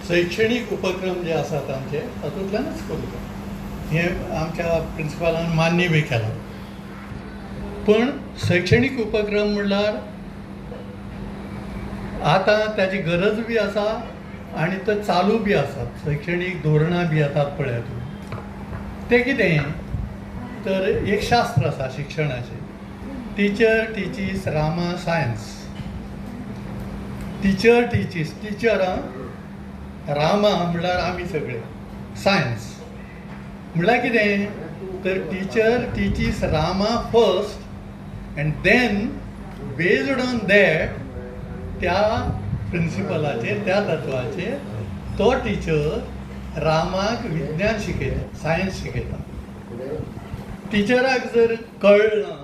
शैक्षणीक उपक्रम जे आसात आमचे तातूंतल्यानच करता हे आमच्या प्रिंसिपालान मान्य बी केलां. पण शैक्षणीक उपक्रम म्हणल्यार आतां ताची गरज बी आसा आनी तो चालू बी आसात. शैक्षणीक धोरणां बी येतात पळय तूं तें कितें तर एक शास्त्र आसा शिक्षणाचें. Teacher teaches Rama science. Teacher teaches टिचरां रामा म्हणल्यार आमी सगळे. सायन्स म्हणल्यार कितें तर teacher teaches Rama first and then based on that त्या प्रिंसिपलाचेर त्या तत्वाचेर तो टिचर रामाक विज्ञान शिकयता, सायन्स शिकयता. टिचराक जर कळना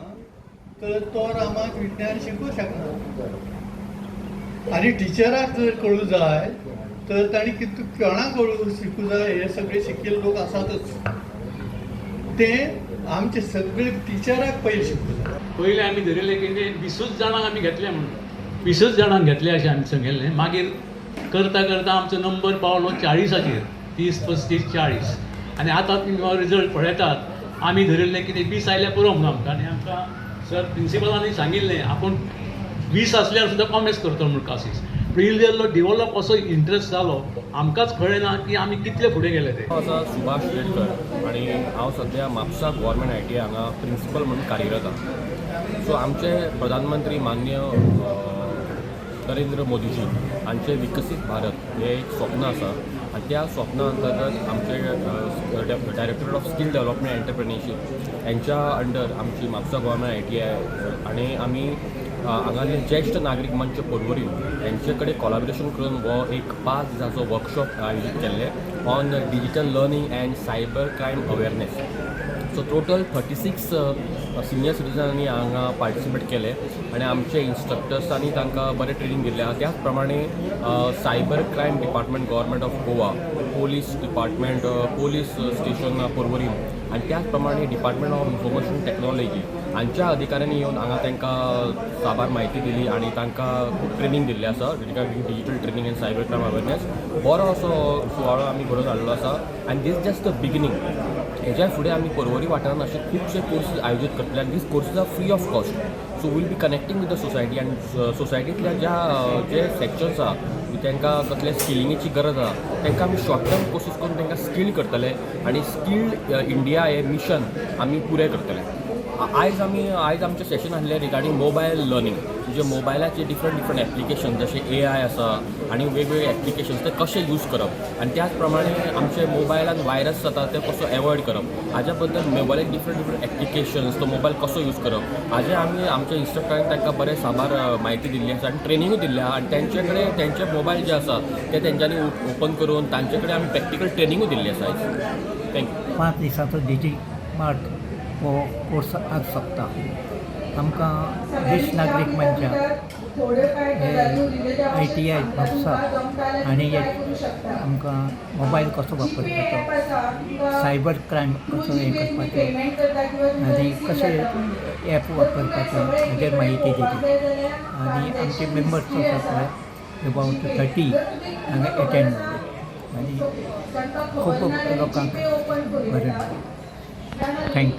तर तो रामाक विज्ञान शिकूंक शकना. आनी टिचराक जर कळूं जाय तर ताणी कितें कोणाक कळूं शिकूं जाय हे सगळे शिकिल्ले लोक आसातच. ते आमचे सगळे टिचराक पयलीं शिकूं जाय. पयलीं आमी धरिल्लें की 20 जाणांक आमी घेतले म्हणून 20 जाणांक घेतले अशें आमी सांगिल्लें. मागीर करता करता आमचो नंबर पावलो 40चेर. 30, 35, 40 आनी आतां तुमी रिजल्ट पळयतात. आमी धरिल्लें कितें 20 आयल्यार पुरो म्हणून आमकां. आनी आमकां सर प्रिंसिपलांनी सांगिल्लें आपूण 20 आसल्यार सुद्दां कॉमेर्स करतलो म्हणून क्लासीस. इल्लो इल्लो डेवलप असो इंट्रस्ट जालो आमकांच कळ्ळें ना की आमी कितले फुडें गेले ते. हांव आसा सुभाष शेटकर आनी हांव सद्या म्हापसा गव्हर्मेंट ITI हांगा प्रिंसिपल म्हणून कार्यरत आसा. सो आमचे प्रधानमंत्री मान्य नरेंद्र मोदीजी हांचे विकसीत भारत हे एक स्वप्न आसा आनी त्या स्वप्ना अंतर्गत आमचे डायरेक्टरेट ऑफ स्कील डेव्हलपमेंट एंटरप्रेन्योरशीप यांच्या अंडर आमची म्हापसा गव्हर्मेंट ITI आनी आमी हांगाले ज्येश्ठ नागरीक मंच पर्वरी यांचे कडेन कोलॅबोरेशन करून हो एक 5 दिसाचो वर्कशॉप आयोजीत केल्ले on digital learning and cyber crime awareness. So total 36 senior सिटीजनांनी हांगा पार्टिसिपेट केले आनी आमचे इन्स्ट्रक्टर्सांनी तांकां बरें ट्रेनिंग दिल्लें आसा. त्याच प्रमाणे cyber crime department government of Goa, police department, police station Porvorim आनी त्याच प्रमाणे डिपार्टमेंट ऑफ इन्फॉर्मेशन टेक्नॉलॉजी हांच्या अधिकाऱ्यांनी येवन हांगा तांकां साबार म्हायती दिली आनी तांकां खूब ट्रेनिंग दिल्लें आसा regarding digital training end cyber crime awareness. बरो असो सुवाळो आमी घडोवन हाडलो आसा आनी दीस जस्ट द बिगिनींग. हेच्या फुडें आमी पर्वरी वाठारांत अशे खुबशे कोर्सीस आयोजीत करतले आनी दीस courses are free of cost. So will be connecting with the society आनी सोसायटींतल्या जे सेक्शन्स आसा तांकां कसले स्किलिंगेची गरज आसा तांकां आमी शॉर्ट टर्म कोर्सीस करून तांकां स्किल्ड करतले आनी स्किल्ड इंडिया हे मिशन आमी पुराय करतले. आयज आमचें सेशन आसलें रिगार्डींग मोबायल लर्निंग. म्हणजे मोबायलाचे डिफरंट एप्लिकेशन जशे AI आसा आनी वेगवेगळे एप्लिकेशन्स ते कशे यूज करप आनी त्याच प्रमाणे आमचे मोबायलान वायरस जाता ते कसो एवॉयड करप हाज्या बद्दल मोबायलाक डिफरंट एप्लिकेशन्स तो मोबायल कसो यूज करप हाजे आमी आमच्या इन्स्ट्रक्टरांनी तांकां बरें साबार म्हायती दिल्ली आसा आनी ट्रेनिंगूय दिल्लें आसा. आनी तेंचे कडेन तेंचे मोबायल जे आसा ते तेंच्यांनी ओपन करून तांचे कडेन आमी प्रॅक्टिकल ट्रेनिंगूय दिल्ली आसा. थँक्यू. 5 दिसाचो डिजी मार्ट हो कोर्स आज सोंपता. आमकां ज्येश्ठ नागरीक मंचा ITI म्हापसा आनी आमकां मोबायल कसो वापरपाचो, सायबर क्रायम कसो हें करपाचो आनी कशे ॲप वापरपाचो हाजेर म्हायती दिली. आनी आमचे मेंबर्स आसा पळय अबावट 30 हांगा एटेंड जाले आनी खूब लोकांक बरें. थँक्यू.